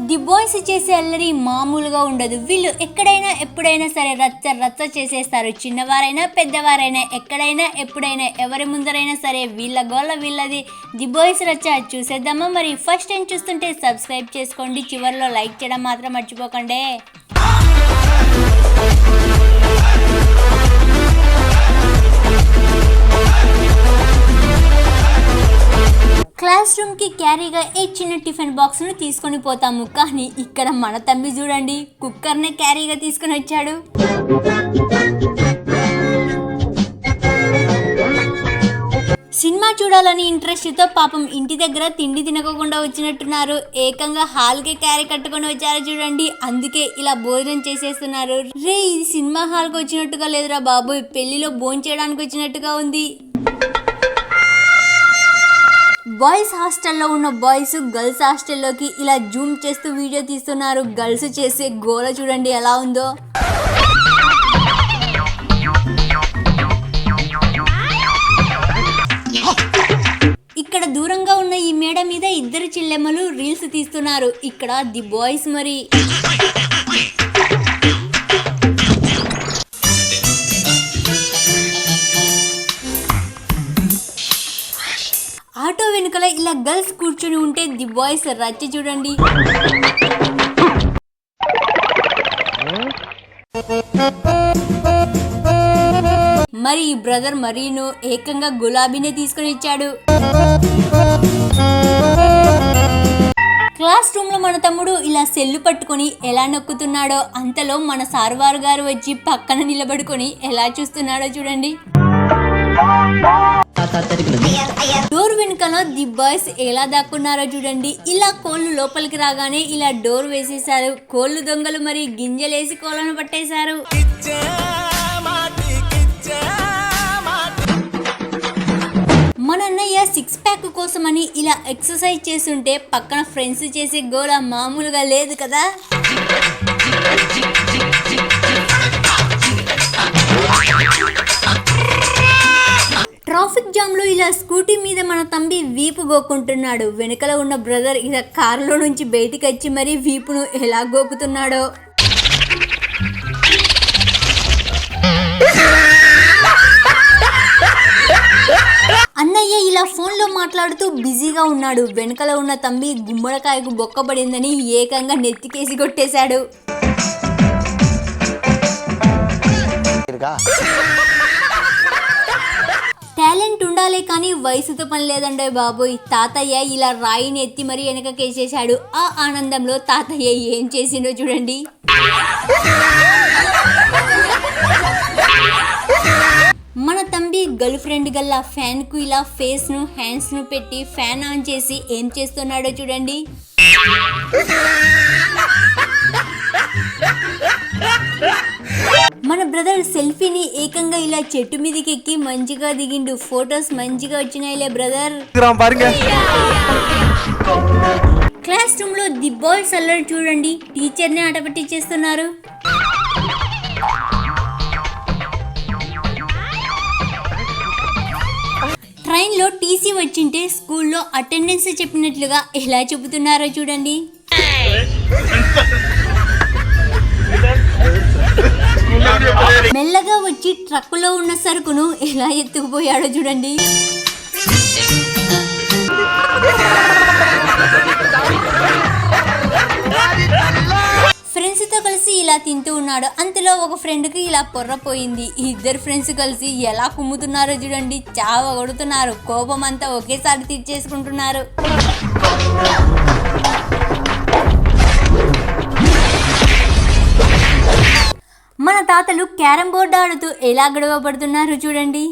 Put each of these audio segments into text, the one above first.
The boys చేసే అల్లరి మామూలుగా ఉండదు. వీళ్ళు ఎక్కడైనా ఎప్పుడైనా సరే రచ్చ రచ్చ చేసేస్తారు. చిన్నవారైనా పెద్దవారైనా ఎక్కడైనా ఎప్పుడైనా ఎవరి ముందరైనా సరే వీళ్ళ గోళ్ళ వీళ్ళది. ది బాయ్స్ రచ్చ చూసేద్దామా? మరి ఫస్ట్ టైం చూస్తుంటే సబ్స్క్రైబ్ చేసుకోండి, చివరిలో లైక్ చేయడం మాత్రం మర్చిపోకండి. క్లాస్ రూమ్ కి క్యారీగా ఏ చిన్న టిఫిన్ బాక్స్ ను తీసుకొని పోతాము, కానీ ఇక్కడ మన తమ్మి చూడండి కుక్కర్ నే క్యారీగా తీసుకొని వచ్చాడు. సినిమా చూడాలని ఇంట్రెస్ట్ తో పాపం ఇంటి దగ్గర తిండి తినకుండా వచ్చినట్టున్నారు. ఏకంగా హాల్ కి క్యారీ కట్టుకొని వచ్చారు చూడండి. అందుకే ఇలా భోజనం చేసేస్తున్నారు. రే, ఇది సినిమా హాల్ కి వచ్చినట్టుగా లేదురా బాబు, పెళ్లిలో భోజనం చేయడానికి వచ్చినట్టుగా ఉంది. బాయ్స్ హాస్టల్లో ఉన్న బాయ్స్ గర్ల్స్ హాస్టల్లోకి ఇలా జూమ్ చేస్తూ వీడియో తీస్తున్నారు. గర్ల్స్ చేసే గోల చూడండి ఎలా ఉందో. ఇక్కడ దూరంగా ఉన్న ఈ మేడ మీద ఇద్దరు చెల్లెమ్మలు రీల్స్ తీస్తున్నారు. ఇక్కడ ది బాయ్స్ మరి. ఆటో వెనుకల ఇలా గర్ల్స్ కూర్చొని ఉంటే ది బాయ్స్ రచ్చ చూడండి. మరి ఈ బ్రదర్ మరీను ఏకంగా గులాబీనే తీసుకొని ఇచ్చాడు. క్లాస్ రూమ్ లో మన తమ్ముడు ఇలా సెల్లు పట్టుకొని ఎలా నొక్కుతున్నాడో, అంతలో మన సార్వారు గారు వచ్చి పక్కన నిలబడుకొని ఎలా చూస్తున్నాడో చూడండి. డోర్ వెనుకన ది బాయ్స్ ఎలా దాక్కున్నారో చూడండి. ఇలా కోళ్ళు లోపలికి రాగానే ఇలా డోర్ వేసేసారు. కోళ్ళు దొంగలు మరి గింజలేసి కోళ్ళను పట్టేశారు. మన అన్నయ్య 6 ప్యాక్ కోసమని ఇలా ఎక్సర్సైజ్ చేస్తుంటే పక్కన ఫ్రెండ్స్ చేసే గోల మామూలుగా లేదు కదా. ట్రాఫిక్ జామ్ లో ఇలా స్కూటీ మీద మన తంబి వీపు గోకుంటున్నాడు. వెనుకల ఉన్న బ్రదర్ ఇలా కారులో నుంచి బయటికి వచ్చి మరి వీపును ఎలా గోకుతున్నాడో. అన్నయ్య ఇలా ఫోన్ లో మాట్లాడుతూ బిజీగా ఉన్నాడు. వెనుకల ఉన్న తంబి గుమ్మడికాయకు బొక్కబడిందని ఏకంగా నెత్తికేసి కొట్టేశాడు. టాలెంట్ ఉండాలే కానీ వయసుతో పని లేదండే బాబోయ్. తాతయ్య ఇలా రాయిని ఎత్తి మరీ వెనకకేసేశాడు. ఆ ఆనందంలో తాతయ్య ఏం చేసిండో చూడండి. మన తంబి గర్ల్ ఫ్రెండ్ గల్లా ఫ్యాన్ కు ఇలా ఫేస్ ను హ్యాండ్స్ ను పెట్టి ఫ్యాన్ ఆన్ చేసి ఏం చేస్తున్నాడో చూడండి. మన బ్రదర్ సెల్ఫీని ఏకంగా ఇలా చెట్టు మీదకి ఎక్కి మంచిగా దిగిండు. ఫొటోస్ మంచిగా వచ్చినాయిలే బ్రదర్. క్లాస్ రూమ్ లో ది బాయ్స్ అల్లరి చూడండి. టీచర్ ని ఆట పట్టించేస్తున్నారు. ట్రైన్ లో టీసీ వచ్చింటే స్కూల్లో అటెండెన్స్ చెప్పినట్లుగా ఎలా చెబుతున్నారో చూడండి. మెల్లగా వచ్చి ట్రక్కులో ఉన్న సరుకును ఎలా ఎత్తుకుపోయాడో చూడండి. ఫ్రెండ్స్ తో కలిసి ఇలా తింటూ ఉన్నాడు. అంతలో ఒక ఫ్రెండ్ కి ఇలా పొర్రపోయింది. ఇద్దరు ఫ్రెండ్స్ కలిసి ఎలా కుమ్ముతున్నారో చూడండి. చావ కొడుతున్నారు. కోపం అంతా ఒకేసారి తీర్చేసుకుంటున్నారు. మన తాతలు క్యారం బోర్డు ఆడుతూ ఎలా గొడవ పడుతున్నారు చూడండి.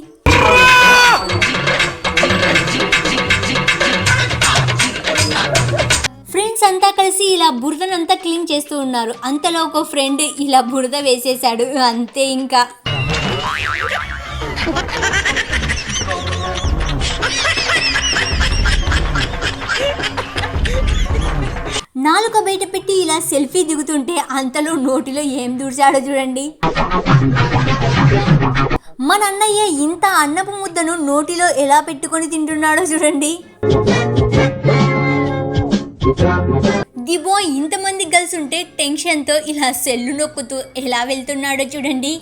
ఫ్రెండ్స్ అంతా కలిసి ఇలా బురదనంతా క్లీన్ చేస్తూ ఉన్నారు. అంతలో ఒక ఫ్రెండ్ ఇలా బురద వేసేసాడు. అంతే ఇంకా. నాలుక బయట పెట్టి ఇలా సెల్ఫీ దిగుతుంటే అంతలో నోటిలో ఏం దూర్చాడో చూడండి. మన అన్నయ్య ఇంత అన్నపు ముద్దను నోటిలో ఎలా పెట్టుకొని తింటున్నాడో చూడండి. ది బాయ్ ఇంతమంది గర్ల్స్ ఉంటే టెన్షన్తో ఇలా సెల్లు నొక్కుతూ ఎలా వెళ్తున్నాడో చూడండి.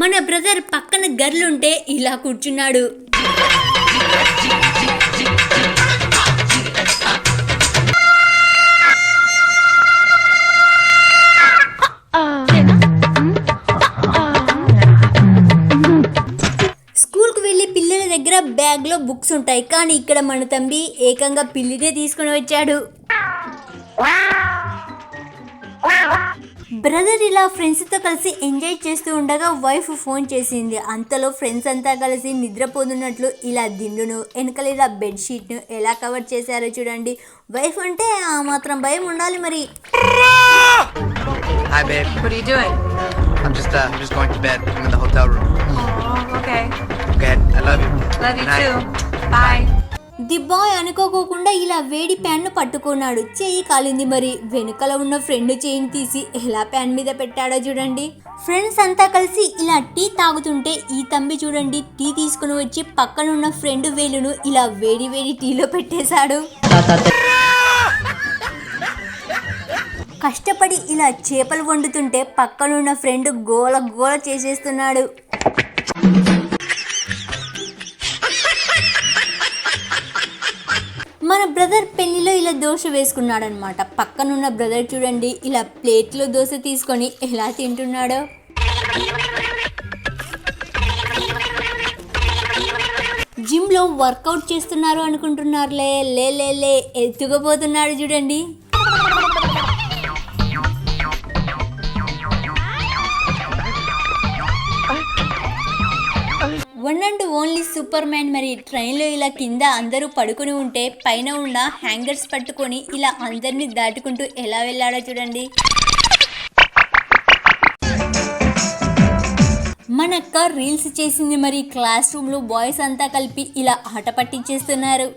మన బ్రదర్ పక్కన గర్ల్ ఉంటే ఇలా కూర్చున్నాడు. స్కూల్కి వెళ్ళి పిల్లల దగ్గర బ్యాగ్లో బుక్స్ ఉంటాయి, కానీ ఇక్కడ మన తంబి ఏకంగా పిల్లినే తీసుకుని వచ్చాడు. బ్రదర్ ఇలా ఫ్రెండ్స్తో కలిసి ఎంజాయ్ చేస్తూ ఉండగా వైఫ్ ఫోన్ చేసింది. అంతలో ఫ్రెండ్స్ అంతా కలిసి నిద్రపోతున్నట్లు ఇలా దిండును వెనకాల ఇలా బెడ్షీట్ను ఎలా కవర్ చేశారో చూడండి. వైఫ్ అంటే ఆ మాత్రం భయం ఉండాలి మరి. Hi babe. What are you doing? I'm just going to bed. I'm in the hotel room. Oh, okay. Okay, I love you. Love you Good night. too. Bye. The bye అనుకోకుండా ఇలా వేడి ప్యాన్ను పట్టుకున్నాడు. చెయ్యి కాలింది మరి. వెనుకల ఉన్న ఫ్రెండ్ చెయ్యిని తీసి ఎలా ప్యాన్ మీద పెట్టాడో చూడండి. ఫ్రెండ్స్ అంతా కలిసి ఇలా టీ తాగుతుంటే ఈ తంబి చూడండి టీ తీసుకుని వచ్చి పక్కనున్న ఫ్రెండ్ వేలును ఇలా వేడి వేడి టీలో పెట్టేశాడు. కష్టపడి ఇలా చేపలు వండుతుంటే పక్కనున్న ఫ్రెండ్ గోల గోల చేసేస్తున్నాడు. మన బ్రదర్ పెళ్లిలో ఇలా దోశ వేసుకున్నాడు అనమాట. పక్కనున్న బ్రదర్ చూడండి ఇలా ప్లేట్లో దోశ తీసుకొని ఎలా తింటున్నాడో. జిమ్లో వర్కౌట్ చేస్తున్నారు అనుకుంటున్నారులే, లే ఎత్తుకుపోతున్నాడు చూడండి. One and only super man మరి. ట్రైన్లో ఇలా కింద అందరూ పడుకుని ఉంటే పైన ఉన్న హ్యాంగర్స్ పట్టుకొని ఇలా అందరినీ దాటుకుంటూ ఎలా వెళ్ళాడో చూడండి. మన అక్క రీల్స్ చేసింది మరి. క్లాస్ రూమ్లో బాయ్స్ అంతా కలిపి ఇలా ఆట పట్టించేస్తున్నారు.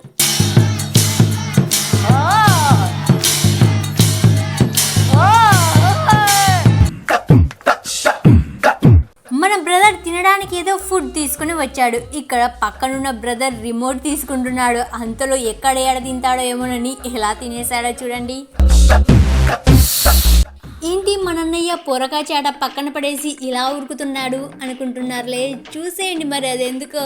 మన బ్రదర్ తినడానికి ఏదో ఫుడ్ తీసుకుని వచ్చాడు. ఇక్కడ పక్కనున్న బ్రదర్ రిమోట్ తీసుకుంటున్నాడు. అంతలో ఎక్కడ ఏడ తింటాడో ఏమోనని ఎలా తినేసాడో చూడండి. ఏంటి మనన్నయ్య పొరగా చాట పక్కన పడేసి ఇలా ఉరుకుతున్నాడు అనుకుంటున్నారులే, చూసేయండి మరి అది ఎందుకో.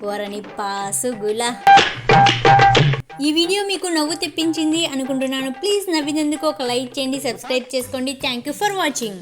వరని పాసుగుల. ఈ వీడియో మీకు నవ్వు తెప్పించింది అనుకుంటున్నాను. ప్లీజ్ నవ్వినందుకు ఒక లైక్ చేయండి, సబ్స్క్రైబ్ చేసుకోండి. Thank you for watching.